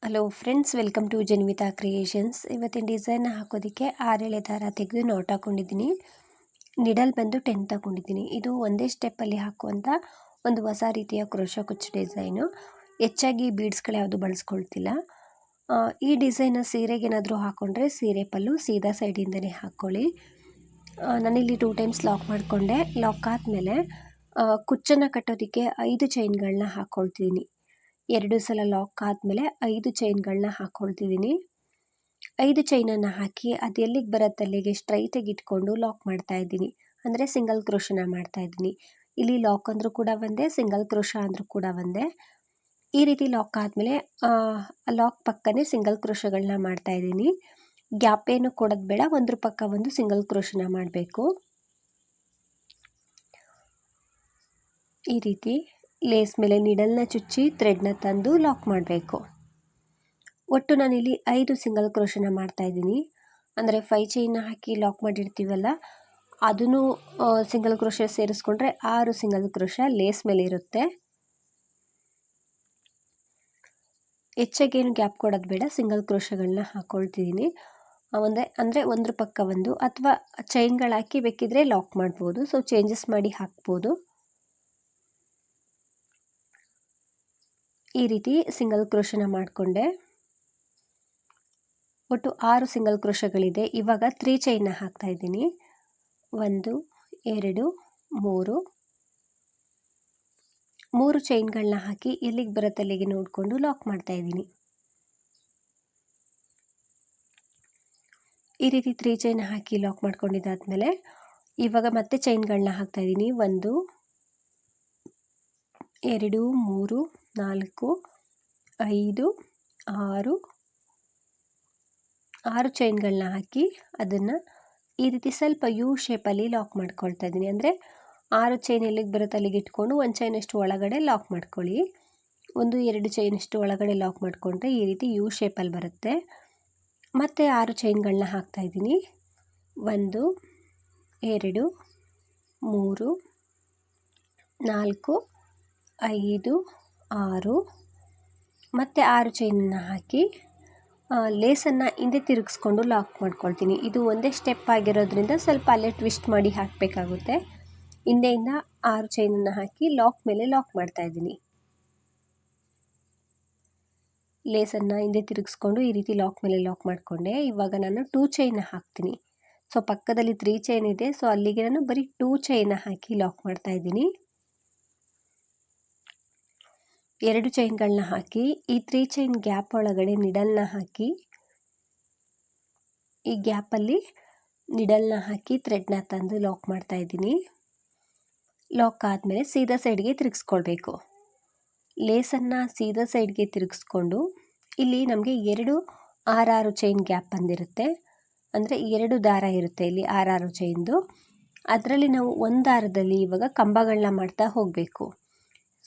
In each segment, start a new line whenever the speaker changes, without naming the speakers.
Hello friends, welcome to Janvitha creations. ಇವತ್ತಿನ design ಹಾಕೋದಕ್ಕೆ 6 ಎಳೆ ದಾರ ತೆಗೆದು ನೋಟ್ ಹಾಕೊಂಡಿದ್ದೀನಿ. ನಿಡಲ್ ಬಂದು 10 ತಗೊಂಡಿದ್ದೀನಿ. ಇದು ಒಂದೇ ಸ್ಟೆಪ್ಪಲ್ಲಿ ಹಾಕುವಂಥ ಒಂದು ಹೊಸ ರೀತಿಯ ಕ್ರೋಶಾ ಕುಚ್ಚು ಡಿಸೈನು. ಹೆಚ್ಚಾಗಿ ಬೀಡ್ಸ್ಗಳು ಯಾವುದು ಬಳಸ್ಕೊಳ್ತಿಲ್ಲ. ಈ ಡಿಸೈನ ಸೀರೆಗೆ ಏನಾದರೂ ಹಾಕ್ಕೊಂಡ್ರೆ ಸೀರೆ ಪಲ್ಲು ಸೀದಾ ಸೈಡಿಂದನೇ ಹಾಕ್ಕೊಳ್ಳಿ. ನಾನಿಲ್ಲಿ 2 ಟೈಮ್ಸ್ ಲಾಕ್ ಮಾಡಿಕೊಂಡೆ. ಲಾಕ್ ಆದಮೇಲೆ ಕುಚ್ಚನ್ನು ಕಟ್ಟೋದಕ್ಕೆ 5 ಚೈನ್ಗಳನ್ನ ಹಾಕ್ಕೊಳ್ತಿದ್ದೀನಿ. 2 ಸಲ ಲಾಕ್ ಆದಮೇಲೆ 5 ಚೈನ್ಗಳನ್ನ ಹಾಕ್ಕೊಳ್ತಿದ್ದೀನಿ. 5 ಚೈನನ್ನು ಹಾಕಿ ಅದು ಎಲ್ಲಿಗೆ ಬರುತ್ತೆ ಅಲ್ಲಿಗೆ ಸ್ಟ್ರೈಟಾಗಿ ಇಟ್ಕೊಂಡು ಲಾಕ್ ಮಾಡ್ತಾಯಿದ್ದೀನಿ. ಅಂದರೆ ಸಿಂಗಲ್ ಕ್ರೋಶನ ಮಾಡ್ತಾಯಿದ್ದೀನಿ. ಇಲ್ಲಿ ಲಾಕ್ ಅಂದರೂ ಕೂಡ ಒಂದೇ, ಸಿಂಗಲ್ ಕ್ರೋಶಾ ಅಂದರೂ ಕೂಡ ಒಂದೇ. ಈ ರೀತಿ ಲಾಕ್ ಆದಮೇಲೆ ಲಾಕ್ ಪಕ್ಕನೇ ಸಿಂಗಲ್ ಕ್ರೋಶಗಳನ್ನ ಮಾಡ್ತಾಯಿದ್ದೀನಿ. ಗ್ಯಾಪ್ ಏನು ಕೊಡೋದು ಬೇಡ, ಒಂದ್ರ ಪಕ್ಕ ಒಂದು ಸಿಂಗಲ್ ಕ್ರೋಶನ ಮಾಡಬೇಕು. ಈ ರೀತಿ ಲೇಸ್ ಮೇಲೆ ನೀಡಲ್ನ ಚುಚ್ಚಿ ಥ್ರೆಡ್ನ ತಂದು ಲಾಕ್ ಮಾಡಬೇಕು. ಒಟ್ಟು ನಾನಿಲ್ಲಿ 5 ಸಿಂಗಲ್ ಕ್ರೋಶನ ಮಾಡ್ತಾಯಿದ್ದೀನಿ. ಅಂದರೆ 5 ಚೈನ್ನ ಹಾಕಿ ಲಾಕ್ ಮಾಡಿರ್ತೀವಲ್ಲ, ಅದನ್ನು ಸಿಂಗಲ್ ಕ್ರೋಶ ಸೇರಿಸ್ಕೊಂಡ್ರೆ 6 ಸಿಂಗಲ್ ಕ್ರೋಶ ಲೇಸ್ ಮೇಲೆ ಇರುತ್ತೆ. ಹೆಚ್ಚಾಗೇನು ಗ್ಯಾಪ್ ಕೊಡೋದು ಬೇಡ, ಸಿಂಗಲ್ ಕ್ರೋಶಗಳನ್ನ ಹಾಕ್ಕೊಳ್ತಿದ್ದೀನಿ. ಅಂದರೆ ಒಂದ್ರ ಪಕ್ಕ ಒಂದು, ಅಥವಾ ಚೈನ್ಗಳು ಹಾಕಿ ಬೇಕಿದ್ರೆ ಲಾಕ್ ಮಾಡ್ಬೋದು. ಸೊ ಚೇಂಜಸ್ ಮಾಡಿ ಹಾಕ್ಬೋದು. ಈ ರೀತಿ ಸಿಂಗಲ್ ಕ್ರೋಶನ ಮಾಡಿಕೊಂಡೆ. ಒಟ್ಟು 6 ಸಿಂಗಲ್ ಕ್ರೋಶಗಳಿದೆ. ಇವಾಗ 3 ಚೈನ್ನ ಹಾಕ್ತಾ ಇದ್ದೀನಿ. 1 2 3 ಚೈನ್ಗಳನ್ನ ಹಾಕಿ ಎಲ್ಲಿಗೆ ಬರುತ್ತೆ ಅಲ್ಲಿಗೆ ನೋಡಿಕೊಂಡು ಲಾಕ್ ಮಾಡ್ತಾ ಇದ್ದೀನಿ. ಈ ರೀತಿ 3 ಚೈನ್ ಹಾಕಿ ಲಾಕ್ ಮಾಡ್ಕೊಂಡಿದ್ದಾದ್ಮೇಲೆ ಇವಾಗ ಮತ್ತೆ ಚೈನ್ಗಳನ್ನ ಹಾಕ್ತಾ ಇದ್ದೀನಿ. 1 2 3 4 5 6 ಚೈನ್ಗಳನ್ನ ಹಾಕಿ ಅದನ್ನು ಈ ರೀತಿ ಸ್ವಲ್ಪ ಯು ಶೇಪಲ್ಲಿ ಲಾಕ್ ಮಾಡ್ಕೊಳ್ತಾ ಇದ್ದೀನಿ. ಅಂದರೆ 6 ಚೈನ್ ಎಲ್ಲಿಗೆ ಬರುತ್ತೆ ಅಲ್ಲಿಗೆ ಇಟ್ಕೊಂಡು 1 ಚೈನಷ್ಟು ಒಳಗಡೆ ಲಾಕ್ ಮಾಡ್ಕೊಳ್ಳಿ. 1 2 ಚೈನಷ್ಟು ಒಳಗಡೆ ಲಾಕ್ ಮಾಡಿಕೊಂಡ್ರೆ ಈ ರೀತಿ ಯು ಶೇಪಲ್ಲಿ ಬರುತ್ತೆ. ಮತ್ತು 6 ಚೈನ್ಗಳನ್ನ ಹಾಕ್ತಾ ಇದ್ದೀನಿ. 1 2 3 4 5 6 ಮತ್ತು 6 ಚೈನನ್ನು ಹಾಕಿ ಲೇಸನ್ನು ಹಿಂದೆ ತಿರುಗಿಸ್ಕೊಂಡು ಲಾಕ್ ಮಾಡ್ಕೊಳ್ತೀನಿ. ಇದು ಒಂದೇ ಸ್ಟೆಪ್ ಆಗಿರೋದ್ರಿಂದ ಸ್ವಲ್ಪ ಅಲ್ಲೇ ಟ್ವಿಸ್ಟ್ ಮಾಡಿ ಹಾಕಬೇಕಾಗುತ್ತೆ. ಹಿಂದೆಯಿಂದ 6 ಚೈನನ್ನು ಹಾಕಿ ಲಾಕ್ ಮೇಲೆ ಲಾಕ್ ಮಾಡ್ತಾಯಿದ್ದೀನಿ. ಲೇಸನ್ನು ಹಿಂದೆ ತಿರುಗಿಸ್ಕೊಂಡು ಈ ರೀತಿ ಲಾಕ್ ಮೇಲೆ ಲಾಕ್ ಮಾಡಿಕೊಂಡೆ. ಇವಾಗ ನಾನು 2 ಚೈನ್ನ ಹಾಕ್ತೀನಿ. ಸೊ ಪಕ್ಕದಲ್ಲಿ 3 ಚೈನ್ ಇದೆ. ಸೊ ಅಲ್ಲಿಗೆ ನಾನು ಬರೀ 2 ಚೈನ್ನ ಹಾಕಿ ಲಾಕ್ ಮಾಡ್ತಾಯಿದ್ದೀನಿ. 2 ಚೈನ್ಗಳನ್ನ ಹಾಕಿ ಈ 3 ಚೈನ್ ಗ್ಯಾಪ್ ಒಳಗಡೆ ನಿಡಲ್ನ ಹಾಕಿ ಈ ಗ್ಯಾಪಲ್ಲಿ ನಿಡಲ್ನ ಹಾಕಿ ಥ್ರೆಡ್ನ ತಂದು ಲಾಕ್ ಮಾಡ್ತಾಯಿದ್ದೀನಿ. ಲಾಕ್ ಆದಮೇಲೆ ಸೀದಾ ಸೈಡ್ಗೆ ತಿರುಗಿಸ್ಕೊಳ್ಬೇಕು. ಲೇಸನ್ನು ಸೀದಾ ಸೈಡ್ಗೆ ತಿರುಗಿಸ್ಕೊಂಡು ಇಲ್ಲಿ ನಮಗೆ 2 6 ಚೈನ್ ಗ್ಯಾಪ್ ಬಂದಿರುತ್ತೆ. ಅಂದರೆ 2 ದಾರ ಇರುತ್ತೆ ಇಲ್ಲಿ 6 ಚೈನ್ದು. ಅದರಲ್ಲಿ ನಾವು ಒಂದು ದಾರದಲ್ಲಿ ಇವಾಗ ಕಂಬಗಳನ್ನ ಮಾಡ್ತಾ ಹೋಗಬೇಕು.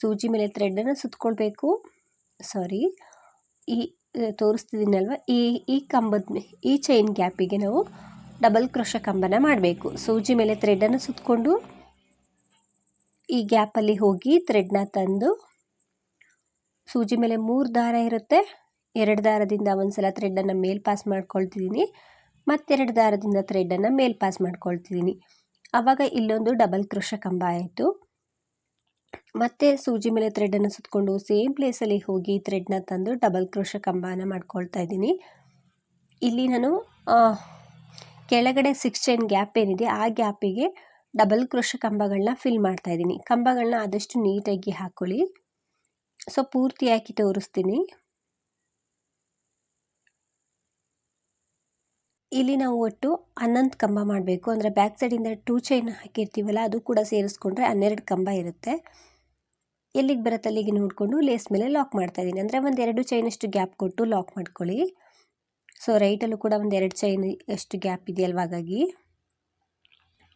ಸೂಜಿ ಮೇಲೆ ಥ್ರೆಡನ್ನು ಸುತ್ಕೊಳ್ಬೇಕು. ಈ ತೋರಿಸ್ತಿದ್ದೀನಲ್ವ, ಈ ಕಂಬದ ಈ ಚೈನ್ ಗ್ಯಾಪಿಗೆ ನಾವು ಡಬಲ್ ಕ್ರೋಶ ಕಂಬನ ಮಾಡಬೇಕು. ಸೂಜಿ ಮೇಲೆ ಥ್ರೆಡನ್ನು ಸುತ್ತಕೊಂಡು ಈ ಗ್ಯಾಪಲ್ಲಿ ಹೋಗಿ ಥ್ರೆಡ್ನ ತಂದು ಸೂಜಿ ಮೇಲೆ 3 ದಾರ ಇರುತ್ತೆ. 2 ದಾರದಿಂದ ಒಂದು ಸಲ ಥ್ರೆಡನ್ನು ಮೇಲ್ ಪಾಸ್ ಮಾಡ್ಕೊಳ್ತಿದ್ದೀನಿ. ಮತ್ತೆರಡು ದಾರದಿಂದ ಥ್ರೆಡನ್ನು ಮೇಲ್ ಪಾಸ್ ಮಾಡ್ಕೊಳ್ತಿದ್ದೀನಿ. ಆವಾಗ ಇಲ್ಲೊಂದು ಡಬಲ್ ಕ್ರೋಶ ಕಂಬ ಆಯಿತು. ಮತ್ತೆ ಸೂಜಿ ಮೇಲೆ ಥ್ರೆಡನ್ನು ಸುತ್ತಕೊಂಡು ಸೇಮ್ ಪ್ಲೇಸಲ್ಲಿ ಹೋಗಿ ಥ್ರೆಡ್ನ ತಂದು ಡಬಲ್ ಕ್ರೋಶ ಕಂಬನ ಮಾಡ್ಕೊಳ್ತಾ ಇದ್ದೀನಿ. ಇಲ್ಲಿ ನಾನು ಕೆಳಗಡೆ 6 ಚೈನ್ ಗ್ಯಾಪ್ ಏನಿದೆ ಆ ಗ್ಯಾಪಿಗೆ ಡಬಲ್ ಕ್ರೋಶ ಕಂಬಗಳನ್ನ ಫಿಲ್ ಮಾಡ್ತಾ ಇದ್ದೀನಿ. ಕಂಬಗಳನ್ನ ಆದಷ್ಟು ನೀಟಾಗಿ ಹಾಕ್ಕೊಳ್ಳಿ. ಸೊ ಪೂರ್ತಿಯಾಗಿ ತೋರಿಸ್ತೀನಿ. ಇಲ್ಲಿ ನಾವು ಒಟ್ಟು 11 ಕಂಬ ಮಾಡಬೇಕು. ಅಂದರೆ ಬ್ಯಾಕ್ ಸೈಡಿಂದ 2 ಚೈನ್ ಹಾಕಿರ್ತೀವಲ್ಲ, ಅದು ಕೂಡ ಸೇರಿಸ್ಕೊಂಡ್ರೆ 12 ಕಂಬ ಇರುತ್ತೆ. ಎಲ್ಲಿಗೆ ಬರುತ್ತೆ ಅಲ್ಲಿಗೆ ನೋಡಿಕೊಂಡು ಲೇಸ್ ಮೇಲೆ ಲಾಕ್ ಮಾಡ್ತಾಯಿದ್ದೀನಿ. ಅಂದರೆ ಒಂದು 2 ಚೈನಷ್ಟು ಗ್ಯಾಪ್ ಕೊಟ್ಟು ಲಾಕ್ ಮಾಡ್ಕೊಳ್ಳಿ. ಸೊ ರೈಟಲ್ಲೂ ಕೂಡ ಒಂದು 2 ಚೈನ್ ಎಷ್ಟು ಗ್ಯಾಪ್ ಇದೆಯಲ್ವ, ಹಾಗಾಗಿ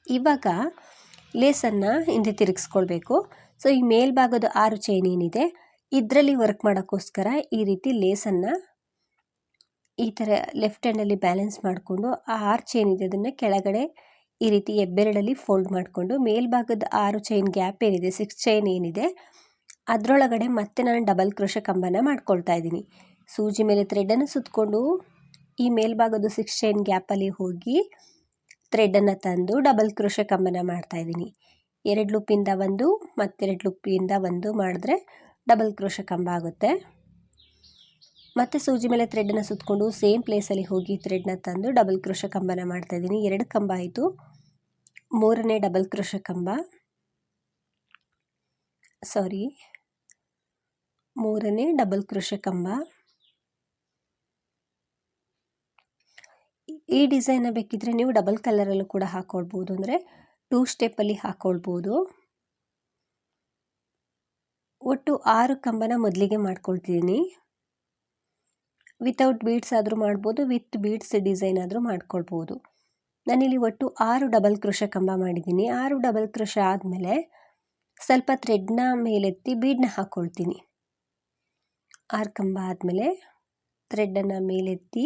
ಇವಾಗ ಲೇಸನ್ನು ಹಿಂದೆ ತಿರುಗಿಸ್ಕೊಳ್ಬೇಕು. ಸೊ ಈ ಮೇಲ್ಭಾಗದ 6 ಚೈನ್ ಏನಿದೆ ಇದರಲ್ಲಿ ವರ್ಕ್ ಮಾಡೋಕ್ಕೋಸ್ಕರ ಈ ರೀತಿ ಲೇಸನ್ನು ಈ ಥರ ಲೆಫ್ಟ್ ಹ್ಯಾಂಡಲ್ಲಿ ಬ್ಯಾಲೆನ್ಸ್ ಮಾಡಿಕೊಂಡು ಆ 6 ಚೈನ್ ಇದೆ ಅದನ್ನು ಕೆಳಗಡೆ ಈ ರೀತಿ ಹೆಬ್ಬೆರಳಲ್ಲಿ ಫೋಲ್ಡ್ ಮಾಡಿಕೊಂಡು ಮೇಲ್ಭಾಗದ 6 ಚೈನ್ ಗ್ಯಾಪ್ ಏನಿದೆ 6 ಚೈನ್ ಏನಿದೆ ಅದರೊಳಗಡೆ ಮತ್ತೆ ನಾನು ಡಬಲ್ ಕ್ರೋಶ ಕಂಬನ ಮಾಡ್ಕೊಳ್ತಾ ಇದ್ದೀನಿ. ಸೂಜಿ ಮೇಲೆ ಥ್ರೆಡನ್ನು ಸುತ್ತಕೊಂಡು ಈ ಮೇಲ್ಭಾಗದ 6 ಚೈನ್ ಗ್ಯಾಪಲ್ಲಿ ಹೋಗಿ ಥ್ರೆಡನ್ನು ತಂದು ಡಬಲ್ ಕ್ರೋಶೆ ಕಂಬನ ಮಾಡ್ತಾಯಿದ್ದೀನಿ. 2 ಲೂಪಿಂದ ಒಂದು ಮತ್ತೆರಡು ಲೂಪಿಂದ ಒಂದು ಮಾಡಿದ್ರೆ ಡಬಲ್ ಕ್ರೋಶೆ ಕಂಬ ಆಗುತ್ತೆ. ಮತ್ತು ಸೂಜಿ ಮೇಲೆ ಥ್ರೆಡನ್ನು ಸುತ್ತಕೊಂಡು ಸೇಮ್ ಪ್ಲೇಸಲ್ಲಿ ಹೋಗಿ ಥ್ರೆಡ್ನ ತಂದು ಡಬಲ್ ಕ್ರೋಶೆ ಕಂಬನ ಮಾಡ್ತಾಯಿದ್ದೀನಿ. 2 ಕಂಬ ಆಯಿತು. ಮೂರನೇ ಡಬಲ್ ಕ್ರೋಶೆ ಕಂಬ, ಮೂರನೇ ಡಬಲ್ ಕ್ರೋಶೆ ಕಂಬ. ಈ ಡಿಸೈನ್ನ ಬೇಕಿದ್ರೆ ನೀವು ಡಬಲ್ ಕಲರಲ್ಲೂ ಕೂಡ ಹಾಕ್ಕೊಳ್ಬೋದು, ಅಂದರೆ 2 ಸ್ಟೆಪ್ಪಲ್ಲಿ ಹಾಕ್ಕೊಳ್ಬೋದು. ಒಟ್ಟು 6 ಕಂಬನ ಮೊದಲಿಗೆ ಮಾಡ್ಕೊಳ್ತಿದ್ದೀನಿ. ವಿತೌಟ್ ಬೀಡ್ಸ್ ಆದರೂ ಮಾಡ್ಬೋದು, ವಿತ್ ಬೀಡ್ಸ್ ಡಿಸೈನ್ ಆದರೂ ಮಾಡ್ಕೊಳ್ಬೋದು. ನಾನಿಲ್ಲಿ ಒಟ್ಟು 6 ಡಬಲ್ ಕ್ರೋಶೆ ಕಂಬ ಮಾಡಿದ್ದೀನಿ. 6 ಡಬಲ್ ಕ್ರೋಶೆ ಆದಮೇಲೆ ಸ್ವಲ್ಪ ಥ್ರೆಡ್ನ ಮೇಲೆತ್ತಿ ಬೀಡನ್ನ ಹಾಕ್ಕೊಳ್ತೀನಿ. 6 ಕಂಬ ಆದಮೇಲೆ ಥ್ರೆಡ್ಡನ್ನು ಮೇಲೆತ್ತಿ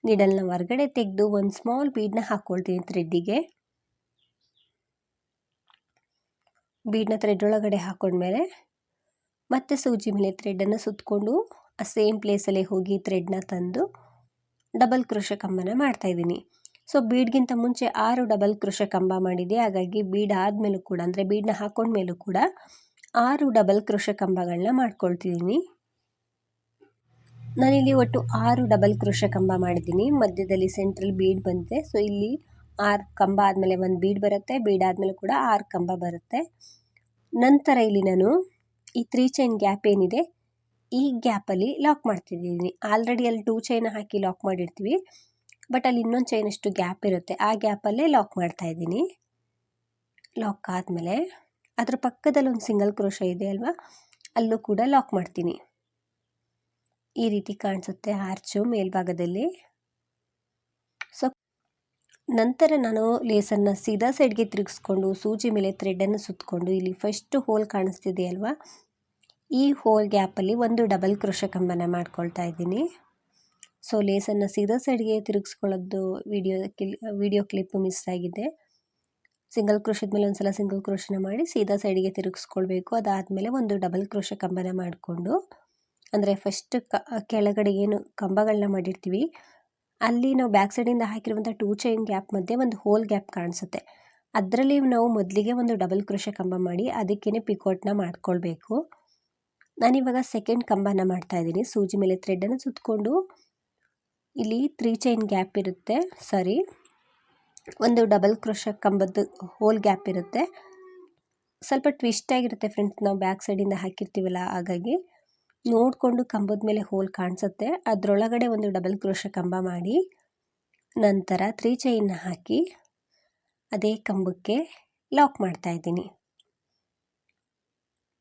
ನೀಡಲ್ನ ಹೊರಗಡೆ ತೆಗೆದು ಒಂದು ಸ್ಮಾಲ್ ಬೀಡನ್ನ ಹಾಕ್ಕೊಳ್ತೀನಿ ಥ್ರೆಡ್ಡಿಗೆ. ಬೀಡನ್ನ ಥ್ರೆಡ್ ಒಳಗಡೆ ಹಾಕ್ಕೊಂಡ್ಮೇಲೆ ಮತ್ತೆ ಸೂಜಿ ಮೇಲೆ ಥ್ರೆಡನ್ನು ಸುತ್ತಕೊಂಡು ಆ ಸೇಮ್ ಪ್ಲೇಸಲ್ಲೇ ಹೋಗಿ ಥ್ರೆಡ್ನ ತಂದು ಡಬಲ್ ಕ್ರೋಶೆ ಕಂಬನ ಮಾಡ್ತಾಯಿದ್ದೀನಿ. ಸೊ ಬೀಡ್ಗಿಂತ ಮುಂಚೆ 6 ಡಬಲ್ ಕ್ರೋಶೆ ಕಂಬ ಮಾಡಿದೆ, ಹಾಗಾಗಿ ಬೀಡ್ ಆದಮೇಲೂ ಕೂಡ, ಅಂದರೆ ಬೀಡನ್ನ ಹಾಕ್ಕೊಂಡ್ಮೇಲೂ ಕೂಡ 6 ಡಬಲ್ ಕ್ರೋಶೆ ಕಂಬಗಳನ್ನ ಮಾಡ್ಕೊಳ್ತಿದ್ದೀನಿ. ನಾನಿಲ್ಲಿ ಒಟ್ಟು 6 ಡಬಲ್ ಕ್ರೋಶೆ ಕಂಬ ಮಾಡಿದ್ದೀನಿ. ಮಧ್ಯದಲ್ಲಿ ಸೆಂಟ್ರಲ್ ಬೀಡ್ ಬಂದಿದೆ. ಸೊ ಇಲ್ಲಿ 6 ಕಂಬ ಆದಮೇಲೆ ಒಂದು ಬೀಡ್ ಬರುತ್ತೆ, ಬೀಡ್ ಆದಮೇಲೆ ಕೂಡ 6 ಕಂಬ ಬರುತ್ತೆ. ನಂತರ ಇಲ್ಲಿ ನಾನು ಈ 3 ಚೈನ್ ಗ್ಯಾಪ್ ಏನಿದೆ ಈ ಗ್ಯಾಪಲ್ಲಿ ಲಾಕ್ ಮಾಡ್ತಿದ್ದೀನಿ. ಆಲ್ರೆಡಿ ಅಲ್ಲಿ 2 ಚೈನ್ ಹಾಕಿ ಲಾಕ್ ಮಾಡಿರ್ತೀವಿ, ಬಟ್ ಅಲ್ಲಿ ಇನ್ನೊಂದು ಚೈನ್ ಅಷ್ಟು ಗ್ಯಾಪ್ ಇರುತ್ತೆ, ಆ ಗ್ಯಾಪಲ್ಲೇ ಲಾಕ್ ಮಾಡ್ತಾಯಿದ್ದೀನಿ. ಲಾಕ್ ಆದಮೇಲೆ ಅದರ ಪಕ್ಕದಲ್ಲಿ ಒಂದು ಸಿಂಗಲ್ ಕ್ರೋಶೆ ಇದೆ ಅಲ್ವಾ, ಅಲ್ಲೂ ಕೂಡ ಲಾಕ್ ಮಾಡ್ತೀನಿ. ಈ ರೀತಿ ಕಾಣಿಸುತ್ತೆ ಆರ್ಚು ಮೇಲ್ಭಾಗದಲ್ಲಿ. ಸೊ ನಂತರ ನಾನು ಲೇಸನ್ನು ಸೀದಾ ಸೈಡ್ಗೆ ತಿರುಗಿಸ್ಕೊಂಡು ಸೂಜಿ ಮೇಲೆ ಥ್ರೆಡನ್ನು ಸುತ್ತಕೊಂಡು ಇಲ್ಲಿ ಫಸ್ಟ್ ಹೋಲ್ ಕಾಣಿಸ್ತಿದೆ ಅಲ್ವಾ, ಈ ಹೋಲ್ ಗ್ಯಾಪಲ್ಲಿ ಒಂದು ಡಬಲ್ ಕ್ರೋಶೆ ಕಂಬನ ಮಾಡ್ಕೊಳ್ತಾ ಇದ್ದೀನಿ. ಸೊ ಲೇಸನ್ನು ಸೀದಾ ಸೈಡ್ಗೆ ತಿರುಗಿಸ್ಕೊಳ್ಳೋದು ವಿಡಿಯೋ ಕ್ಲಿಪ್ ಮಿಸ್ ಆಗಿದೆ. ಸಿಂಗಲ್ ಕ್ರೋಶದ ಮೇಲೆ ಒಂದು ಸಲ ಸಿಂಗಲ್ ಕ್ರೋಶನ ಮಾಡಿ ಸೀದಾ ಸೈಡಿಗೆ ತಿರುಗಿಸ್ಕೊಳ್ಬೇಕು. ಅದಾದಮೇಲೆ ಒಂದು ಡಬಲ್ ಕ್ರೋಶೆ ಕಂಬನ ಮಾಡಿಕೊಂಡು, ಅಂದರೆ ಫಸ್ಟ್ ಕೆಳಗಡೆ ಏನು ಕಂಬಗಳನ್ನ ಮಾಡಿರ್ತೀವಿ ಅಲ್ಲಿ ನಾವು ಬ್ಯಾಕ್ ಸೈಡಿಂದ ಹಾಕಿರುವಂಥ 2 ಚೈನ್ ಗ್ಯಾಪ್ ಮಧ್ಯೆ ಒಂದು ಹೋಲ್ ಗ್ಯಾಪ್ ಕಾಣಿಸುತ್ತೆ, ಅದರಲ್ಲಿ ನಾವು ಮೊದಲಿಗೆ ಒಂದು ಡಬಲ್ ಕ್ರೋಶೆ ಕಂಬ ಮಾಡಿ ಅದಕ್ಕೇ ಪಿಕೋಟ್ನ ಮಾಡ್ಕೊಳ್ಬೇಕು. ನಾನಿವಾಗ ಸೆಕೆಂಡ್ ಕಂಬನ ಮಾಡ್ತಾಯಿದ್ದೀನಿ. ಸೂಜಿ ಮೇಲೆ ಥ್ರೆಡನ್ನು ಸುತ್ತಕೊಂಡು ಇಲ್ಲಿ 3 ಚೈನ್ ಗ್ಯಾಪ್ ಇರುತ್ತೆ, ಒಂದು ಡಬಲ್ ಕ್ರೋಶೆ ಕಂಬದ್ದು ಹೋಲ್ ಗ್ಯಾಪ್ ಇರುತ್ತೆ. ಸ್ವಲ್ಪ ಟ್ವಿಸ್ಟ್ ಆಗಿರುತ್ತೆ ಫ್ರೆಂಡ್ಸ್, ನಾವು ಬ್ಯಾಕ್ ಸೈಡಿಂದ ಹಾಕಿರ್ತೀವಲ್ಲ, ಹಾಗಾಗಿ ನೋಡಿಕೊಂಡು ಕಂಬದ ಮೇಲೆ ಹೋಲ್ ಕಾಣಿಸುತ್ತೆ, ಅದರೊಳಗಡೆ ಒಂದು ಡಬಲ್ ಕ್ರೋಶೆ ಕಂಬ ಮಾಡಿ ನಂತರ 3 ಚೈನ್ನ ಹಾಕಿ ಅದೇ ಕಂಬಕ್ಕೆ ಲಾಕ್ ಮಾಡ್ತಾಯಿದ್ದೀನಿ.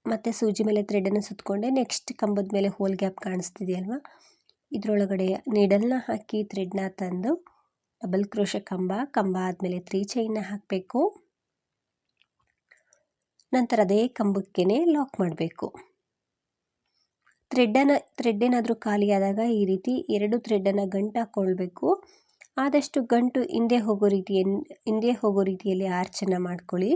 ಮತ್ತು ಸೂಜಿ ಮೇಲೆ ಥ್ರೆಡನ್ನು ಸುತ್ತಕೊಂಡೆ ನೆಕ್ಸ್ಟ್ ಕಂಬದ ಮೇಲೆ ಹೋಲ್ ಗ್ಯಾಪ್ ಕಾಣಿಸ್ತಿದೆಯಲ್ವ, ಇದರೊಳಗಡೆ ನೀಡಲ್ನ ಹಾಕಿ ಥ್ರೆಡ್ನ ತಂದು ಡಬಲ್ ಕ್ರೋಶೆ ಕಂಬ ಆದಮೇಲೆ 3 ಚೈನ್ನ ಹಾಕಬೇಕು. ನಂತರ ಅದೇ ಕಂಬಕ್ಕೇ ಲಾಕ್ ಮಾಡಬೇಕು. ಥ್ರೆಡ್ ಏನಾದರೂ ಖಾಲಿಯಾದಾಗ ಈ ರೀತಿ 2 ಥ್ರೆಡನ್ನು ಗಂಟು ಹಾಕ್ಕೊಳ್ಬೇಕು. ಆದಷ್ಟು ಗಂಟು ಹಿಂದೆ ಹೋಗೋ ರೀತಿಯಲ್ಲಿ ಆರ್ಚನ್ನು ಮಾಡ್ಕೊಳ್ಳಿ.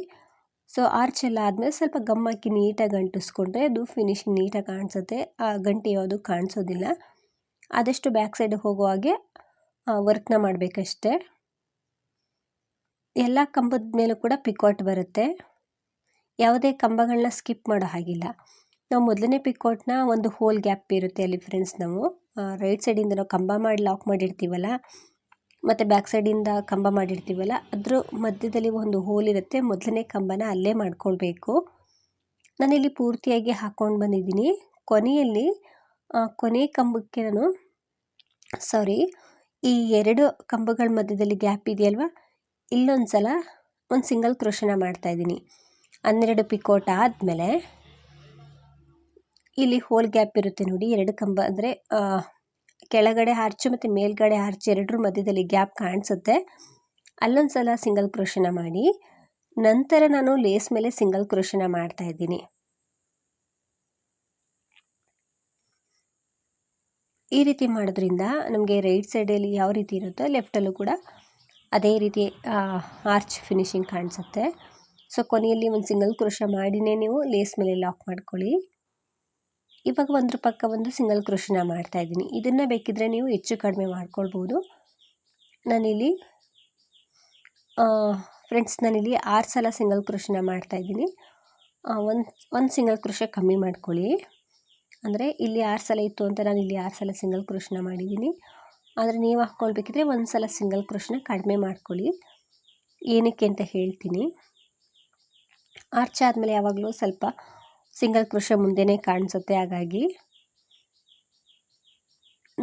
ಸೊ ಆರ್ಚ್ ಎಲ್ಲ ಆದಮೇಲೆ ಸ್ವಲ್ಪ ಗಮ್ ಹಾಕಿ ನೀಟಾಗಿ ಅಂಟಿಸ್ಕೊಂಡ್ರೆ ಅದು ಫಿನಿಶಿಂಗ್ ನೀಟಾಗಿ ಕಾಣಿಸುತ್ತೆ, ಆ ಗಂಟು ಯಾವುದು ಕಾಣಿಸೋದಿಲ್ಲ. ಆದಷ್ಟು ಬ್ಯಾಕ್ ಸೈಡ್ ಹೋಗೋ ಹಾಗೆ ವರ್ಕ್ನ ಮಾಡಬೇಕಷ್ಟೆ. ಎಲ್ಲ ಕಂಬದ ಮೇಲೂ ಕೂಡ ಪಿಕೋಟ್ ಬರುತ್ತೆ, ಯಾವುದೇ ಕಂಬಗಳನ್ನ ಸ್ಕಿಪ್ ಮಾಡೋ ಹಾಗಿಲ್ಲ. ನಾವು ಮೊದಲನೇ ಪಿಕೋಟ್ನ ಒಂದು ಹೋಲ್ ಗ್ಯಾಪ್ ಇರುತ್ತೆ ಅಲ್ಲಿ ಫ್ರೆಂಡ್ಸ್, ನಾವು ರೈಟ್ ಸೈಡಿಂದ ನಾವು ಕಂಬ ಮಾಡಿ ಲಾಕ್ ಮಾಡಿರ್ತೀವಲ್ಲ ಮತ್ತು ಬ್ಯಾಕ್ ಸೈಡಿಂದ ಕಂಬ ಮಾಡಿರ್ತೀವಲ್ಲ, ಅದ್ರ ಮಧ್ಯದಲ್ಲಿ ಒಂದು ಹೋಲ್ ಇರುತ್ತೆ, ಮೊದಲನೇ ಕಂಬನ ಅಲ್ಲೇ ಮಾಡ್ಕೊಳ್ಬೇಕು. ನಾನಿಲ್ಲಿ ಪೂರ್ತಿಯಾಗಿ ಹಾಕ್ಕೊಂಡು ಬಂದಿದ್ದೀನಿ. ಕೊನೆಯಲ್ಲಿ ಕೊನೆ ಕಂಬಕ್ಕೆ ನಾನು ಈ 2 ಕಂಬಗಳ ಮಧ್ಯದಲ್ಲಿ ಗ್ಯಾಪ್ ಇದೆಯಲ್ವ, ಇಲ್ಲೊಂದು ಸಲ ಒಂದು ಸಿಂಗಲ್ ಕ್ರೋಶನ ಮಾಡ್ತಾಯಿದ್ದೀನಿ. 12 ಪಿಕೋಟ್ ಆದಮೇಲೆ ಇಲ್ಲಿ ಹೋಲ್ ಗ್ಯಾಪ್ ಇರುತ್ತೆ ನೋಡಿ, 2 ಕಂಬ ಅಂದರೆ ಕೆಳಗಡೆ ಆರ್ಚು ಮತ್ತು ಮೇಲ್ಗಡೆ ಆರ್ಚ್ ಎರಡರ ಮಧ್ಯದಲ್ಲಿ ಗ್ಯಾಪ್ ಕಾಣಿಸುತ್ತೆ, ಅಲ್ಲೊಂದು ಸಲ ಸಿಂಗಲ್ ಕ್ರೋಶನ ಮಾಡಿ ನಂತರ ನಾನು ಲೇಸ್ ಮೇಲೆ ಸಿಂಗಲ್ ಕ್ರೋಶನ ಮಾಡ್ತಾಯಿದ್ದೀನಿ. ಈ ರೀತಿ ಮಾಡೋದ್ರಿಂದ ನಮಗೆ ರೈಟ್ ಸೈಡಲ್ಲಿ ಯಾವ ರೀತಿ ಇರುತ್ತೋ ಲೆಫ್ಟಲ್ಲೂ ಕೂಡ ಅದೇ ರೀತಿ ಆರ್ಚ್ ಫಿನಿಶಿಂಗ್ ಕಾಣಿಸುತ್ತೆ. ಸೊ ಕೊನೆಯಲ್ಲಿ ಒಂದು ಸಿಂಗಲ್ ಕ್ರೋಶ ಮಾಡಿನೇ ನೀವು ಲೇಸ್ ಮೇಲೆ ಲಾಕ್ ಮಾಡ್ಕೊಳ್ಳಿ. ಇವಾಗ ಒಂದ್ರ ಪಕ್ಕ ಒಂದು ಸಿಂಗಲ್ ಕ್ರೋಶನ ಮಾಡ್ತಾಯಿದ್ದೀನಿ. ಇದನ್ನು ಬೇಕಿದ್ದರೆ ನೀವು ಹೆಚ್ಚು ಕಡಿಮೆ ಮಾಡ್ಕೊಳ್ಬೋದು. ನಾನಿಲ್ಲಿ ಫ್ರೆಂಡ್ಸ್ ನಾನಿಲ್ಲಿ 6 ಸಲ ಸಿಂಗಲ್ ಕ್ರೋಶನ ಮಾಡ್ತಾಯಿದ್ದೀನಿ. ಒಂದು ಸಿಂಗಲ್ ಕ್ರೋಶ ಕಮ್ಮಿ ಮಾಡ್ಕೊಳ್ಳಿ. ಅಂದರೆ ಇಲ್ಲಿ 6 ಸಲ ಇತ್ತು ಅಂತ ನಾನು ಇಲ್ಲಿ 6 ಸಲ ಸಿಂಗಲ್ ಕ್ರೋಶನ ಮಾಡಿದ್ದೀನಿ. ಆದರೆ ನೀವು ಹಾಕ್ಕೊಳ್ಬೇಕಿದ್ರೆ ಒಂದು ಸಲ ಸಿಂಗಲ್ ಕ್ರೋಶನ ಕಡಿಮೆ ಮಾಡ್ಕೊಳ್ಳಿ. ಏನಕ್ಕೆ ಅಂತ ಹೇಳ್ತೀನಿ. ಆರ್ಚ್ ಆದಮೇಲೆ ಯಾವಾಗಲೂ ಸ್ವಲ್ಪ ಸಿಂಗಲ್ ಕ್ರೋಶ ಮುಂದೆನೇ ಕಾಣಿಸುತ್ತೆ, ಹಾಗಾಗಿ.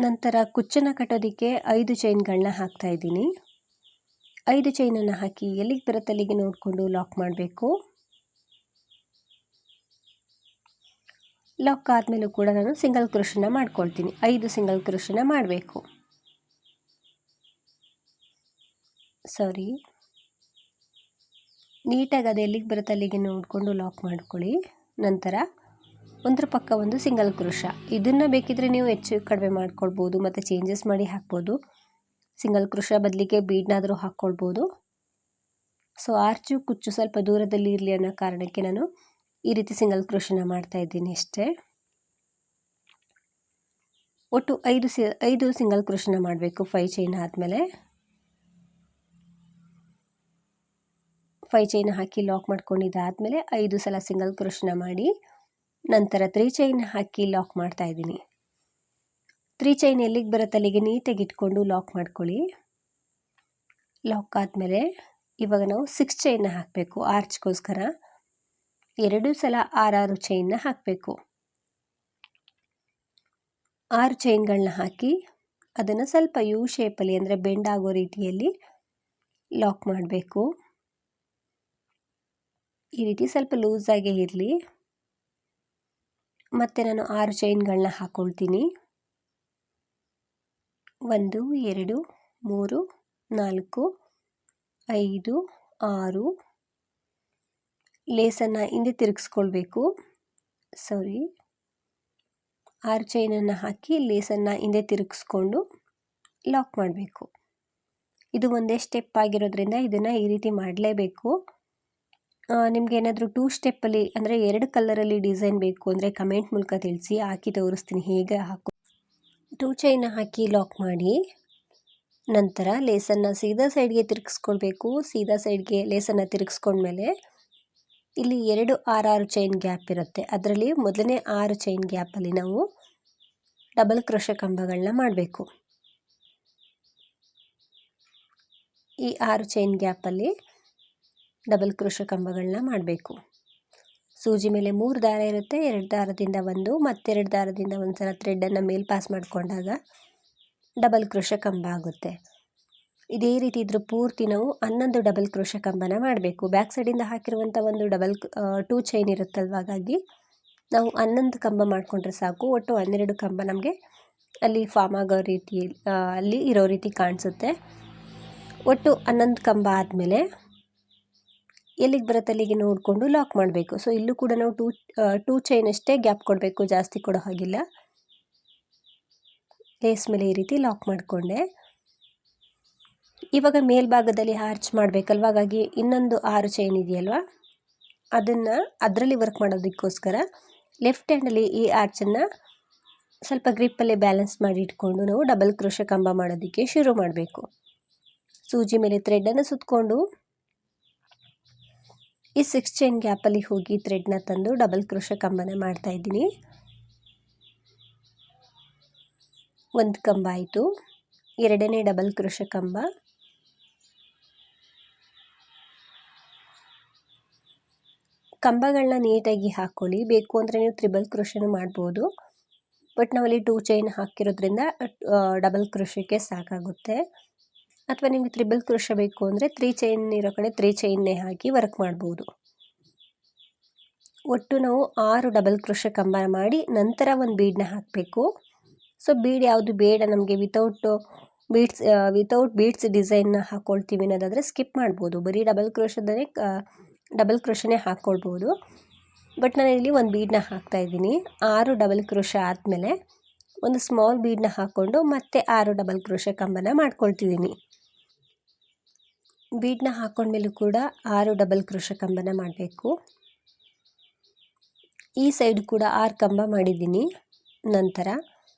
ನಂತರ ಕುಚ್ಚನ್ನು ಕಟ್ಟೋದಕ್ಕೆ 5 ಚೈನ್ಗಳನ್ನ ಹಾಕ್ತಾಯಿದ್ದೀನಿ. 5 ಚೈನನ್ನು ಹಾಕಿ ಎಲ್ಲಿಗೆ ಬರುತ್ತೆ ಅಲ್ಲಿಗೆ ನೋಡಿಕೊಂಡು ಲಾಕ್ ಮಾಡಬೇಕು. ಲಾಕ್ ಆದಮೇಲೂ ಕೂಡ ನಾನು ಸಿಂಗಲ್ ಕ್ರೋಶನ ಮಾಡ್ಕೊಳ್ತೀನಿ. 5 ಸಿಂಗಲ್ ಕ್ರೋಶನ ಮಾಡಬೇಕು. ನೀಟಾಗಿ ಅದು ಎಲ್ಲಿಗೆ ಬರುತ್ತೆ ಅಲ್ಲಿಗೆ ನೋಡಿಕೊಂಡು ಲಾಕ್ ಮಾಡ್ಕೊಳ್ಳಿ. ನಂತರ ಒಂದ್ರ ಪಕ್ಕ ಒಂದು ಸಿಂಗಲ್ ಕ್ರೋಶ. ಇದನ್ನು ಬೇಕಿದ್ರೆ ನೀವು ಹೆಚ್ಚು ಕಡಿಮೆ ಮಾಡ್ಕೊಳ್ಬೋದು ಮತ್ತು ಚೇಂಜಸ್ ಮಾಡಿ ಹಾಕ್ಬೋದು. ಸಿಂಗಲ್ ಕ್ರೋಶ ಬದಲಿಗೆ ಬೀಡ್ನಾದರೂ ಹಾಕ್ಕೊಳ್ಬೋದು. ಸೊ ಆರ್ಚು ಕುಚ್ಚು ಸ್ವಲ್ಪ ದೂರದಲ್ಲಿ ಇರಲಿ ಅನ್ನೋ ಕಾರಣಕ್ಕೆ ನಾನು ಈ ರೀತಿ ಸಿಂಗಲ್ ಕ್ರೋಶನ ಮಾಡ್ತಾಯಿದ್ದೀನಿ ಅಷ್ಟೇ. ಒಟ್ಟು 5 ಸಿಂಗಲ್ ಕ್ರೋಶನ ಮಾಡಬೇಕು 5 ಚೈನ್ ಆದಮೇಲೆ. 5 ಚೈನ್ ಹಾಕಿ ಲಾಕ್ ಮಾಡ್ಕೊಂಡಿದ್ದಾದಮೇಲೆ 5 ಸಲ ಸಿಂಗಲ್ ಕ್ರೋಶನ ಮಾಡಿ ನಂತರ 3 ಚೈನ್ ಹಾಕಿ ಲಾಕ್ ಮಾಡ್ತಾಯಿದ್ದೀನಿ. 3 ಚೈನ್ ಎಲ್ಲಿಗೆ ಬರುತ್ತೆ ಅಲ್ಲಿಗೆ ನೀಟಾಗಿ ಇಟ್ಕೊಂಡು ಲಾಕ್ ಮಾಡ್ಕೊಳ್ಳಿ. ಲಾಕ್ ಆದಮೇಲೆ ಇವಾಗ ನಾವು 6 ಚೈನ್ನ ಹಾಕಬೇಕು. ಆರ್ಚ್ಗೋಸ್ಕರ 2 ಸಲ 6 ಚೈನ್ನ ಹಾಕಬೇಕು. 6 ಚೈನ್ಗಳನ್ನ ಹಾಕಿ ಅದನ್ನು ಸ್ವಲ್ಪ ಯು ಶೇಪಲ್ಲಿ ಅಂದರೆ ಬೆಂಡ್ ಆಗೋ ರೀತಿಯಲ್ಲಿ ಲಾಕ್ ಮಾಡಬೇಕು. ಈ ರೀತಿ ಸ್ವಲ್ಪ ಲೂಸಾಗೇ ಇರಲಿ. ಮತ್ತು ನಾನು 6 ಚೈನ್ಗಳನ್ನ ಹಾಕ್ಕೊಳ್ತೀನಿ. 1 2 3 4 5 6 ಲೇಸನ್ನು ಹಿಂದೆ ತಿರುಗಿಸ್ಕೊಳ್ಬೇಕು. 6 ಚೈನನ್ನು ಹಾಕಿ ಲೇಸನ್ನು ಹಿಂದೆ ತಿರುಗಿಸ್ಕೊಂಡು ಲಾಕ್ ಮಾಡಬೇಕು. ಇದು ಒಂದೇ ಸ್ಟೆಪ್ ಆಗಿರೋದ್ರಿಂದ ಇದನ್ನು ಈ ರೀತಿ ಮಾಡಲೇಬೇಕು. ನಿಮ್ಗೆ ಏನಾದರೂ 2 ಸ್ಟೆಪ್ಪಲ್ಲಿ ಅಂದರೆ 2 ಕಲರಲ್ಲಿ ಡಿಸೈನ್ ಬೇಕು ಅಂದರೆ ಕಮೆಂಟ್ ಮೂಲಕ ತಿಳಿಸಿ, ಹಾಕಿ ತೋರಿಸ್ತೀನಿ ಹೇಗೆ 2 ಚೈನ ಹಾಕಿ ಲಾಕ್ ಮಾಡಿ ನಂತರ ಲೇಸನ್ನು ಸೀದಾ ಸೈಡ್ಗೆ ತಿರುಗಿಸ್ಕೊಳ್ಬೇಕು. ಸೀದಾ ಸೈಡ್ಗೆ ಲೇಸನ್ನು ತಿರುಗಿಸ್ಕೊಂಡ್ಮೇಲೆ ಇಲ್ಲಿ 2 6 ಚೈನ್ ಗ್ಯಾಪ್ ಇರುತ್ತೆ. ಅದರಲ್ಲಿ ಮೊದಲನೇ 6 ಚೈನ್ ಗ್ಯಾಪಲ್ಲಿ ನಾವು ಡಬಲ್ ಕ್ರೋಶ ಕಂಬಗಳನ್ನ ಮಾಡಬೇಕು. ಈ 6 ಚೈನ್ ಗ್ಯಾಪಲ್ಲಿ ಡಬಲ್ ಕ್ರೋಶ ಕಂಬಗಳನ್ನ ಮಾಡಬೇಕು. ಸೂಜಿ ಮೇಲೆ 3 ದಾರ ಇರುತ್ತೆ. 2 ದಾರದಿಂದ ಒಂದು ಮತ್ತೆರಡು ದಾರದಿಂದ ಒಂದು ಸಲ ಥ್ರೆಡನ್ನು ಮೇಲೆ ಪಾಸ್ ಮಾಡಿಕೊಂಡಾಗ ಡಬಲ್ ಕ್ರೋಶ ಕಂಬ ಆಗುತ್ತೆ. ಇದೇ ರೀತಿ ಇದ್ರ ಪೂರ್ತಿ ನಾವು 11 ಡಬಲ್ ಕ್ರೋಶ ಕಂಬನ ಮಾಡಬೇಕು. ಬ್ಯಾಕ್ ಸೈಡಿಂದ ಹಾಕಿರುವಂಥ ಒಂದು 2 ಚೈನ್ ಇರುತ್ತಲ್ವ, ಹಾಗಾಗಿ ನಾವು 11 ಕಂಬ ಮಾಡಿಕೊಂಡ್ರೆ ಸಾಕು. ಒಟ್ಟು 12 ಕಂಬ ನಮಗೆ ಅಲ್ಲಿ ಫಾರ್ಮ್ ಆಗೋ ರೀತಿ ಅಲ್ಲಿ ಇರೋ ರೀತಿ ಕಾಣಿಸುತ್ತೆ. ಒಟ್ಟು 11 ಕಂಬ ಆದಮೇಲೆ ಎಲ್ಲಿಗೆ ಬರುತ್ತೆ ಅಲ್ಲಿಗೆ ನೋಡಿಕೊಂಡು ಲಾಕ್ ಮಾಡಬೇಕು. ಸೊ ಇಲ್ಲೂ ಕೂಡ ನಾವು 2 ಚೈನ್ ಅಷ್ಟೇ ಗ್ಯಾಪ್ ಕೊಡಬೇಕು, ಜಾಸ್ತಿ ಕೊಡೋ ಹಾಗಿಲ್ಲ. ಲೇಸ್ ಮೇಲೆ ಈ ರೀತಿ ಲಾಕ್ ಮಾಡಿಕೊಂಡೆ. ಇವಾಗ ಮೇಲ್ಭಾಗದಲ್ಲಿ ಆರ್ಚ್ ಮಾಡಬೇಕಲ್ವ, ಹಾಗಾಗಿ ಇನ್ನೊಂದು 6 ಚೈನ್ ಇದೆಯಲ್ವ ಅದನ್ನು ಅದರಲ್ಲಿ ವರ್ಕ್ ಮಾಡೋದಕ್ಕೋಸ್ಕರ ಲೆಫ್ಟ್ ಹ್ಯಾಂಡಲ್ಲಿ ಈ ಆರ್ಚನ್ನು ಸ್ವಲ್ಪ ಗ್ರಿಪ್ಪಲ್ಲಿ ಬ್ಯಾಲೆನ್ಸ್ ಮಾಡಿ ಇಟ್ಕೊಂಡು ನಾವು ಡಬಲ್ ಕ್ರೋಶ ಕಂಬ ಮಾಡೋದಕ್ಕೆ ಶುರು ಮಾಡಬೇಕು. ಸೂಜಿ ಮೇಲೆ ಥ್ರೆಡನ್ನು ಸುತ್ತಕೊಂಡು ಈ 6 ಚೈನ್ ಗ್ಯಾಪಲ್ಲಿ ಹೋಗಿ ಥ್ರೆಡ್ನ ತಂದು ಡಬಲ್ ಕ್ರೋಶ ಕಂಬನ ಮಾಡ್ತಾಯಿದ್ದೀನಿ. ಒಂದು ಕಂಬ ಆಯಿತು. ಎರಡನೇ ಡಬಲ್ ಕ್ರೋಶ ಕಂಬ. ಕಂಬಗಳನ್ನ ನೀಟಾಗಿ ಹಾಕ್ಕೊಳ್ಳಿ. ಬೇಕು ಅಂದರೆ ನೀವು ತ್ರಿಬಲ್ ಕ್ರೋಶನೂ ಮಾಡ್ಬೋದು, ಬಟ್ ನಾವಲ್ಲಿ 2 ಚೈನ್ ಹಾಕಿರೋದ್ರಿಂದ ಡಬಲ್ ಕ್ರೋಶಕ್ಕೆ ಸಾಕಾಗುತ್ತೆ. ಅಥವಾ ನಿಮಗೆ ತ್ರಿಬಲ್ ಕ್ರೋಶ ಬೇಕು ಅಂದರೆ 3 ಚೈನ್ ಇರೋ ಕಡೆ 3 ಚೈನ್ನೇ ಹಾಕಿ ವರ್ಕ್ ಮಾಡ್ಬೋದು. ಒಟ್ಟು ನಾವು 6 ಡಬಲ್ ಕ್ರೋಶ ಕಂಬ ಮಾಡಿ ನಂತರ ಒಂದು ಬೀಡನ್ನ ಹಾಕಬೇಕು. ಸೊ ಬೀಡ್ ಯಾವುದು ಬೇಡ ನಮಗೆ, ವಿತೌಟ್ ಬೀಡ್ಸ್ ಡಿಸೈನ್ನ ಹಾಕ್ಕೊಳ್ತೀವಿ ಅನ್ನೋದಾದರೆ ಸ್ಕಿಪ್ ಮಾಡ್ಬೋದು. ಬರೀ ಡಬಲ್ ಕ್ರೋಶನೇ ಹಾಕ್ಕೊಳ್ಬೋದು. ಬಟ್ ನಾನು ಇಲ್ಲಿ ಒಂದು ಬೀಡನ್ನ ಹಾಕ್ತಾಯಿದ್ದೀನಿ. 6 ಡಬಲ್ ಕ್ರೋಶ ಆದಮೇಲೆ ಒಂದು ಸ್ಮಾಲ್ ಬೀಡನ್ನ ಹಾಕ್ಕೊಂಡು ಮತ್ತೆ 6 ಡಬಲ್ ಕ್ರೋಶ ಕಂಬನ ಮಾಡ್ಕೊಳ್ತಿದ್ದೀನಿ. ಬೀಡನ್ನ ಹಾಕ್ಕೊಂಡ್ಮೇಲೂ ಕೂಡ 6 ಡಬಲ್ ಕ್ರೋಶ ಕಂಬನ ಮಾಡಬೇಕು. ಈ ಸೈಡ್ ಕೂಡ 6 ಕಂಬ ಮಾಡಿದ್ದೀನಿ. ನಂತರ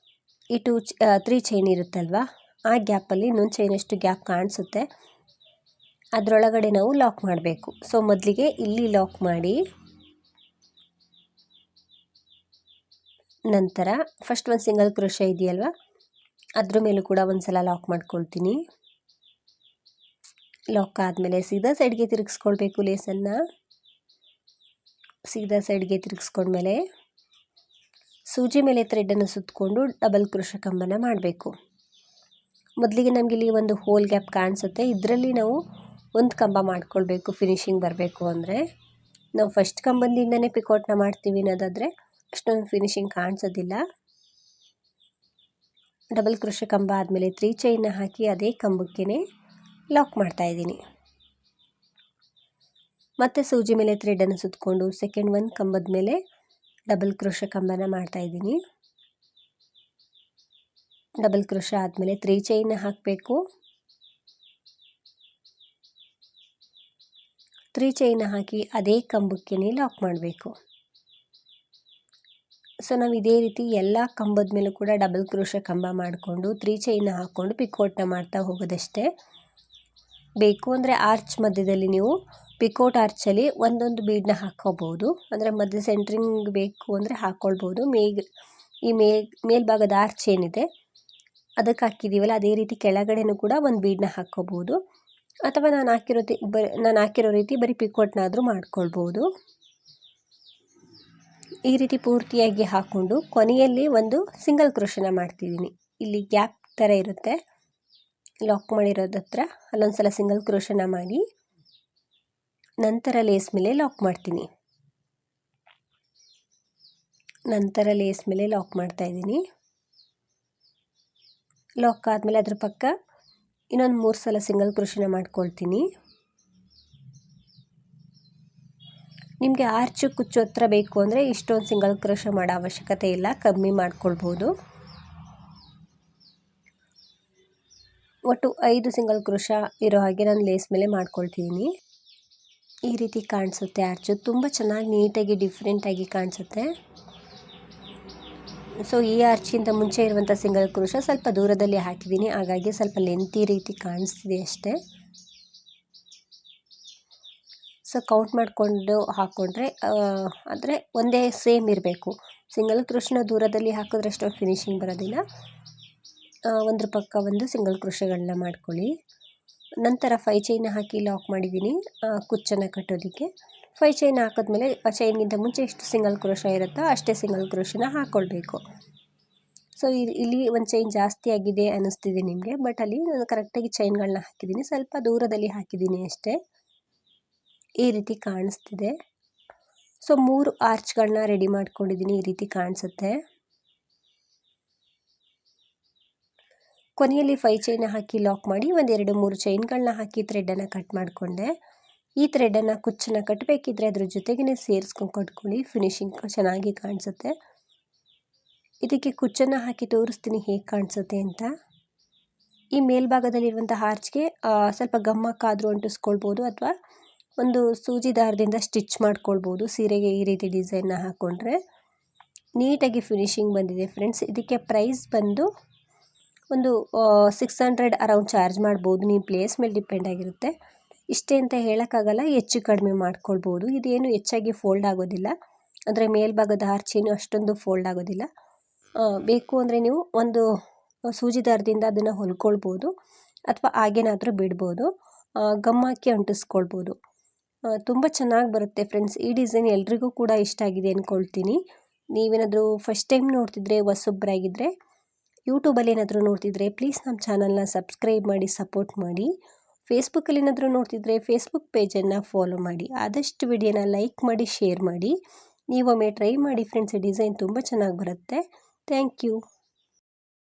ಈ 3 ಚೈನ್ ಇರುತ್ತಲ್ವ, ಆ ಗ್ಯಾಪಲ್ಲಿ ಇನ್ನೊಂದು ಚೈನಷ್ಟು ಗ್ಯಾಪ್ ಕಾಣಿಸುತ್ತೆ, ಅದರೊಳಗಡೆ ನಾವು ಲಾಕ್ ಮಾಡಬೇಕು. ಸೊ ಮೊದಲಿಗೆ ಇಲ್ಲಿ ಲಾಕ್ ಮಾಡಿ, ನಂತರ ಫಸ್ಟ್ ಒಂದು ಸಿಂಗಲ್ ಕ್ರೋಶೆ ಇದೆಯಲ್ವ ಅದ್ರ ಮೇಲೂ ಕೂಡ ಒಂದು ಸಲ ಲಾಕ್ ಮಾಡ್ಕೊಳ್ತೀನಿ. ಲಾಕ್ ಆದಮೇಲೆ ಸೀದಾ ಸೈಡ್ಗೆ ತಿರುಗಿಸ್ಕೊಳ್ಬೇಕು. ಲೇಸನ್ನು ಸೀದಾ ಸೈಡ್ಗೆ ತಿರುಗಿಸ್ಕೊಂಡ್ಮೇಲೆ ಸೂಜಿ ಮೇಲೆ ಥ್ರೆಡನ್ನು ಸುತ್ತಕೊಂಡು ಡಬಲ್ ಕ್ರೋಶೆ ಕಂಬನ ಮಾಡಬೇಕು. ಮೊದಲಿಗೆ ನಮಗೆ ಇಲ್ಲಿ ಒಂದು ಹೋಲ್ ಗ್ಯಾಪ್ ಕಾಣಿಸುತ್ತೆ, ಇದರಲ್ಲಿ ನಾವು ಒಂದು ಕಂಬ ಮಾಡ್ಕೊಳ್ಬೇಕು. ಫಿನಿಶಿಂಗ್ ಬರಬೇಕು ಅಂದರೆ ನಾವು ಫಸ್ಟ್ ಕಂಬದಿಂದನೇ ಪಿಕೋಟ್ನ ಮಾಡ್ತೀವಿ ಅನ್ನೋದಾದರೆ ಅಷ್ಟೊಂದು ಫಿನಿಶಿಂಗ್ ಕಾಣಿಸೋದಿಲ್ಲ. ಡಬಲ್ ಕ್ರೋಶೆ ಕಂಬ ಆದಮೇಲೆ 3 ಚೈನ್ನ ಹಾಕಿ ಅದೇ ಕಂಬಕ್ಕೆ ಲಾಕ್ ಮಾಡ್ತಾಯಿದ್ದೀನಿ. ಮತ್ತು ಸೂಜಿ ಮೇಲೆ ಥ್ರೆಡನ್ನು ಸುತ್ತಕೊಂಡು ಸೆಕೆಂಡ್ ಒಂದು ಕಂಬದ ಮೇಲೆ ಡಬಲ್ ಕ್ರೋಶೆ ಕಂಬನ ಮಾಡ್ತಾಯಿದ್ದೀನಿ. ಡಬಲ್ ಕ್ರೋಶೆ ಆದಮೇಲೆ 3 ಚೈನ್ನ ಹಾಕಬೇಕು. 3 ಚೈನ್ನ ಹಾಕಿ ಅದೇ ಕಂಬಕ್ಕೆ ಲಾಕ್ ಮಾಡಬೇಕು. ಸೊ ನಾವು ಇದೇ ರೀತಿ ಎಲ್ಲ ಕಂಬದ ಮೇಲೂ ಕೂಡ ಡಬಲ್ ಕ್ರೋಶೆ ಕಂಬ ಮಾಡಿಕೊಂಡು 3 ಚೈನ್ನ ಹಾಕ್ಕೊಂಡು ಪಿಕೋಟ್ನ ಮಾಡ್ತಾ ಹೋಗೋದಷ್ಟೇ. ಬೇಕು ಅಂದರೆ ಆರ್ಚ್ ಮಧ್ಯದಲ್ಲಿ ನೀವು ಪಿಕೋಟ್ ಆರ್ಚಲ್ಲಿ ಒಂದೊಂದು ಬೀಡನ್ನ ಹಾಕ್ಕೋಬೋದು, ಅಂದರೆ ಮಧ್ಯ ಸೆಂಟ್ರಿಂಗ್ ಬೇಕು ಅಂದರೆ ಹಾಕ್ಕೊಳ್ಬೋದು. ಈ ಮೇಲ್ಭಾಗದ ಆರ್ಚ್ ಏನಿದೆ ಅದಕ್ಕೆ ಹಾಕಿದ್ದೀವಲ್ಲ ಅದೇ ರೀತಿ ಕೆಳಗಡೆನೂ ಕೂಡ ಒಂದು ಬೀಡನ್ನ ಹಾಕ್ಕೋಬೋದು, ಅಥವಾ ನಾನು ಹಾಕಿರೋ ರೀತಿ ಬರೀ ಪಿಕೋಟ್ನಾದರೂ ಮಾಡ್ಕೊಳ್ಬೋದು. ಈ ರೀತಿ ಪೂರ್ತಿಯಾಗಿ ಹಾಕ್ಕೊಂಡು ಕೊನೆಯಲ್ಲಿ ಒಂದು ಸಿಂಗಲ್ ಕ್ರೋಶೆನ ಮಾಡ್ತಿದ್ದೀನಿ. ಇಲ್ಲಿ ಗ್ಯಾಪ್ ಥರ ಇರುತ್ತೆ ಲಾಕ್ ಮಾಡಿರೋದ್ರ ಹತ್ರ, ಅಲ್ಲೊಂದು ಸಲ ಸಿಂಗಲ್ ಕ್ರೋಶೆನ ಮಾಡಿ ನಂತರ ಲೇಸ್ ಮೇಲೆ ಲಾಕ್ ಮಾಡ್ತೀನಿ. ಲಾಕ್ ಮಾಡ್ತಾಯಿದ್ದೀನಿ. ಲಾಕ್ ಆದಮೇಲೆ ಅದ್ರ ಪಕ್ಕ ಇನ್ನೊಂದು 3 ಸಲ ಸಿಂಗಲ್ ಕ್ರೋಶೆನ ಮಾಡ್ಕೊಳ್ತೀನಿ. ನಿಮಗೆ ಆರ್ಚು ಕುಚ್ಚು ಹತ್ರ ಬೇಕು ಅಂದರೆ ಇಷ್ಟೊಂದು ಸಿಂಗಲ್ ಕ್ರೋಶೆ ಮಾಡೋ ಅವಶ್ಯಕತೆ ಇಲ್ಲ, ಕಮ್ಮಿ ಮಾಡ್ಕೊಳ್ಬೋದು. ಒಟ್ಟು 5 ಸಿಂಗಲ್ ಕ್ರೋಶೆ ಇರೋ ಹಾಗೆ ನಾನು ಲೇಸ್ ಮೇಲೆ ಮಾಡ್ಕೊಳ್ತಿದ್ದೀನಿ. ಈ ರೀತಿ ಕಾಣಿಸುತ್ತೆ ಆರ್ಚು, ತುಂಬ ಚೆನ್ನಾಗಿ ನೀಟಾಗಿ ಡಿಫ್ರೆಂಟಾಗಿ ಕಾಣಿಸುತ್ತೆ. ಸೊ ಈ ಆರ್ಚಿಂದ ಮುಂಚೆ ಇರುವಂಥ ಸಿಂಗಲ್ ಕ್ರೋಶೆ ಸ್ವಲ್ಪ ದೂರದಲ್ಲಿ ಹಾಕಿದ್ದೀನಿ, ಹಾಗಾಗಿ ಸ್ವಲ್ಪ ಲೆಂತಿ ರೀತಿ ಕಾಣಿಸ್ತಿದೆ ಅಷ್ಟೇ. ಸೊ ಕೌಂಟ್ ಮಾಡಿಕೊಂಡು ಹಾಕ್ಕೊಂಡ್ರೆ ಅಂದರೆ ಒಂದೇ ಸೇಮ್ ಇರಬೇಕು. ಸಿಂಗಲ್ ಕ್ರೋಶೆನ ದೂರದಲ್ಲಿ ಹಾಕಿದ್ರೆ ಅಷ್ಟೊಂದು ಫಿನಿಶಿಂಗ್ ಬರೋದಿಲ್ಲ. ಒಂದ್ರ ಪಕ್ಕ ಒಂದು ಸಿಂಗಲ್ ಕ್ರೋಶೆಗಳನ್ನ ಮಾಡ್ಕೊಳ್ಳಿ. ನಂತರ 5 ಚೈನ್ನ ಹಾಕಿ ಲಾಕ್ ಮಾಡಿದ್ದೀನಿ ಕುಚ್ಚನ್ನು ಕಟ್ಟೋದಕ್ಕೆ. 5 ಚೈನ್ ಹಾಕಿದ್ಮೇಲೆ ಆ ಚೈನ್ಗಿಂತ ಮುಂಚೆ ಎಷ್ಟು ಸಿಂಗಲ್ ಕ್ರೋಶೆ ಇರುತ್ತೋ ಅಷ್ಟೇ ಸಿಂಗಲ್ ಕ್ರೋಶೆನ ಹಾಕ್ಕೊಳ್ಬೇಕು. ಸೊ ಇಲ್ಲಿ ಒಂದು ಚೈನ್ ಜಾಸ್ತಿ ಆಗಿದೆ ಅನ್ನಿಸ್ತಿದೆ ನಿಮಗೆ, ಬಟ್ ಅಲ್ಲಿ ನಾನು ಕರೆಕ್ಟಾಗಿ ಚೈನ್ಗಳನ್ನ ಹಾಕಿದ್ದೀನಿ, ಸ್ವಲ್ಪ ದೂರದಲ್ಲಿ ಹಾಕಿದ್ದೀನಿ ಅಷ್ಟೇ. ಈ ರೀತಿ ಕಾಣಿಸ್ತಿದೆ. ಸೊ 3 ಆರ್ಚ್ಗಳನ್ನ ರೆಡಿ ಮಾಡ್ಕೊಂಡಿದ್ದೀನಿ, ಈ ರೀತಿ ಕಾಣಿಸುತ್ತೆ. ಕೊನೆಯಲ್ಲಿ 5 ಚೈನ್ನ ಹಾಕಿ ಲಾಕ್ ಮಾಡಿ 1 2 3 ಚೈನ್ಗಳನ್ನ ಹಾಕಿ ಥ್ರೆಡನ್ನು ಕಟ್ ಮಾಡಿಕೊಂಡೆ. ಈ ಥ್ರೆಡನ್ನು ಕುಚ್ಚನ್ನು ಕಟ್ಟಬೇಕಿದ್ರೆ ಅದ್ರ ಜೊತೆಗೇ ಸೇರಿಸ್ಕೊಂಡು ಕಟ್ಕೊಳ್ಳಿ, ಫಿನಿಶಿಂಗ್ ಚೆನ್ನಾಗಿ ಕಾಣಿಸುತ್ತೆ. ಇದಕ್ಕೆ ಕುಚ್ಚನ್ನು ಹಾಕಿ ತೋರಿಸ್ತೀನಿ ಹೇಗೆ ಕಾಣಿಸುತ್ತೆ ಅಂತ. ಈ ಮೇಲ್ಭಾಗದಲ್ಲಿರುವಂಥ ಆರ್ಚ್ಗೆ ಸ್ವಲ್ಪ ಗಮ್ಮಕ್ಕಾದರೂ ಅಂಟಿಸ್ಕೊಳ್ಬೋದು, ಅಥವಾ ಒಂದು ಸೂಜಿ ದಾರದಿಂದ ಸ್ಟಿಚ್ ಮಾಡ್ಕೊಳ್ಬೋದು. ಸೀರೆಗೆ ಈ ರೀತಿ ಡಿಸೈನ್ನ ಹಾಕ್ಕೊಂಡ್ರೆ ನೀಟಾಗಿ ಫಿನಿಶಿಂಗ್ ಬಂದಿದೆ ಫ್ರೆಂಡ್ಸ್. ಇದಕ್ಕೆ ಪ್ರೈಸ್ ಬಂದು ಒಂದು 600 ಅರೌಂಡ್ ಚಾರ್ಜ್ ಮಾಡ್ಬೋದು, ನೀವು ಪ್ಲೇಸ್ ಮೇಲೆ ಡಿಪೆಂಡ್ ಆಗಿರುತ್ತೆ. ಇಷ್ಟೇ ಅಂತ ಹೇಳೋಕ್ಕಾಗಲ್ಲ, ಹೆಚ್ಚು ಕಡಿಮೆ ಮಾಡ್ಕೊಳ್ಬೋದು. ಇದೇನು ಹೆಚ್ಚಾಗಿ ಫೋಲ್ಡ್ ಆಗೋದಿಲ್ಲ, ಅಂದರೆ ಮೇಲ್ಭಾಗದ ಆರ್ಚೇನು ಅಷ್ಟೊಂದು ಫೋಲ್ಡ್ ಆಗೋದಿಲ್ಲ. ಬೇಕು ಅಂದರೆ ನೀವು ಒಂದು ಸೂಜಿ ದಾರದಿಂದ ಅದನ್ನು ಹೊಲ್ಕೊಳ್ಬೋದು, ಅಥವಾ ಹಾಗೇನಾದರೂ ಬಿಡ್ಬೋದು, ಗಮ್ ಹಾಕಿ ಅಂಟಿಸ್ಕೊಳ್ಬೋದು. ತುಂಬ ಚೆನ್ನಾಗಿ ಬರುತ್ತೆ ಫ್ರೆಂಡ್ಸ್. ಈ ಡಿಸೈನ್ ಎಲ್ರಿಗೂ ಕೂಡ ಇಷ್ಟ ಆಗಿದೆ ಅಂದ್ಕೊಳ್ತೀನಿ. ನೀವೇನಾದರೂ ಫಸ್ಟ್ ಟೈಮ್ ನೋಡ್ತಿದ್ರೆ, ಹೊಸೊಬ್ಬರಾಗಿದ್ದರೆ, ಯೂಟ್ಯೂಬಲ್ಲಿ ಏನಾದರೂ ನೋಡ್ತಿದ್ರೆ ಪ್ಲೀಸ್ ನಮ್ಮ ಚಾನಲ್ನ ಸಬ್ಸ್ಕ್ರೈಬ್ ಮಾಡಿ ಸಪೋರ್ಟ್ ಮಾಡಿ. ಫೇಸ್ಬುಕ್ಕಲ್ಲಿ ಏನಾದರೂ ನೋಡ್ತಿದ್ರೆ ಫೇಸ್ಬುಕ್ ಪೇಜನ್ನು ಫಾಲೋ ಮಾಡಿ. ಆದಷ್ಟು ವಿಡಿಯೋನ ಲೈಕ್ ಮಾಡಿ, ಶೇರ್ ಮಾಡಿ. ನೀವೊಮ್ಮೆ ಟ್ರೈ ಮಾಡಿ ಫ್ರೆಂಡ್ಸ್, ಡಿಸೈನ್ ತುಂಬ ಚೆನ್ನಾಗಿ ಬರುತ್ತೆ. Thank you.